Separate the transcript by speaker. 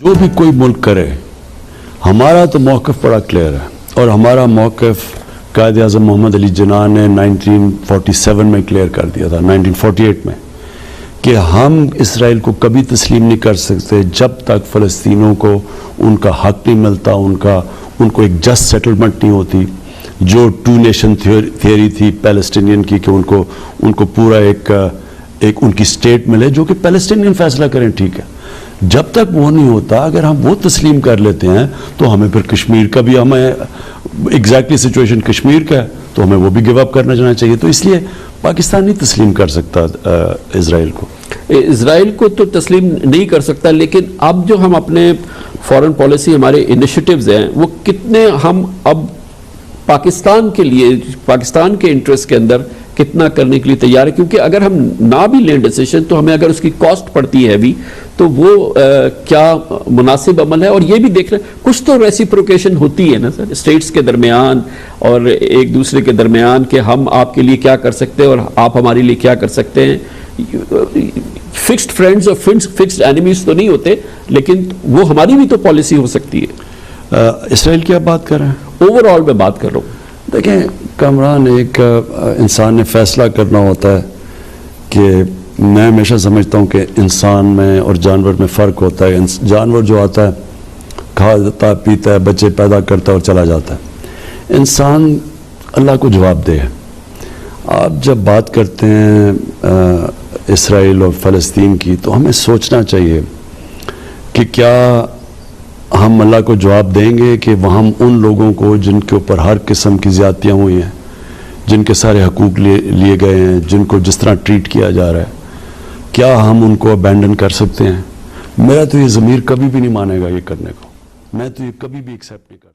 Speaker 1: جو بھی کوئی ملک کرے ہمارا تو موقف بڑا کلیئر ہے، اور ہمارا موقف قائد اعظم محمد علی جناح نے 1947 میں کلیئر کر دیا تھا، 1948 میں، کہ ہم اسرائیل کو کبھی تسلیم نہیں کر سکتے جب تک فلسطینیوں کو ان کا حق نہیں ملتا، ان کو ایک جسٹ سیٹلمنٹ نہیں ہوتی، جو ٹو نیشن تھیوری تھی پیلسٹینین کی، کہ ان کو پورا ایک ان کی اسٹیٹ ملے جو کہ پیلسٹینین فیصلہ کریں، ٹھیک ہے۔ جب تک وہ نہیں ہوتا، اگر ہم وہ تسلیم کر لیتے ہیں تو ہمیں پھر کشمیر کا بھی، ہمیں ایگزیکٹلی سچویشن کشمیر کا ہے تو ہمیں وہ بھی گیو اپ کرنا جانا چاہیے۔ تو اس لیے پاکستان نہیں تسلیم کر سکتا اسرائیل کو،
Speaker 2: اسرائیل کو تو تسلیم نہیں کر سکتا، لیکن اب جو ہم اپنے فورن پالیسی، ہمارے انیشیٹیوز ہیں، وہ کتنے ہم اب پاکستان کے لیے، پاکستان کے انٹرسٹ کے اندر کتنا کرنے کے لیے تیار ہے، کیونکہ اگر ہم نہ بھی لیں ڈیسیشن تو ہمیں اگر اس کی کاسٹ پڑتی ہے بھی تو وہ کیا مناسب عمل ہے۔ اور یہ بھی دیکھ رہے ہیں کچھ تو ریسیپروکیشن ہوتی ہے نا سر، اسٹیٹس کے درمیان اور ایک دوسرے کے درمیان، کہ ہم آپ کے لیے کیا کر سکتے ہیں اور آپ ہمارے لیے کیا کر سکتے ہیں۔ فکسڈ فرینڈز اور فکسڈ اینیمیز تو نہیں ہوتے، لیکن وہ ہماری بھی تو پالیسی ہو سکتی ہے۔
Speaker 1: اسرائیل کی آپ بات کر رہے ہیں،
Speaker 2: اوور آل میں بات کر رہا ہوں۔
Speaker 1: دیکھیں کامران، ایک انسان نے فیصلہ کرنا ہوتا ہے کہ میں ہمیشہ سمجھتا ہوں کہ انسان میں اور جانور میں فرق ہوتا ہے۔ جانور جو آتا ہے کھاتا پیتا ہے، بچے پیدا کرتا ہے اور چلا جاتا ہے، انسان اللہ کو جواب دے۔ آپ جب بات کرتے ہیں اسرائیل اور فلسطین کی تو ہمیں سوچنا چاہیے کہ کیا ہم اللہ کو جواب دیں گے کہ وہ ہم ان لوگوں کو جن کے اوپر ہر قسم کی زیادتیاں ہوئی ہیں، جن کے سارے حقوق لیے گئے ہیں، جن کو جس طرح ٹریٹ کیا جا رہا ہے، کیا ہم ان کو ابینڈن کر سکتے ہیں؟ میرا تو یہ ضمیر کبھی بھی نہیں مانے گا یہ کرنے کو، میں تو یہ کبھی بھی ایکسیپٹ نہیں کرتا۔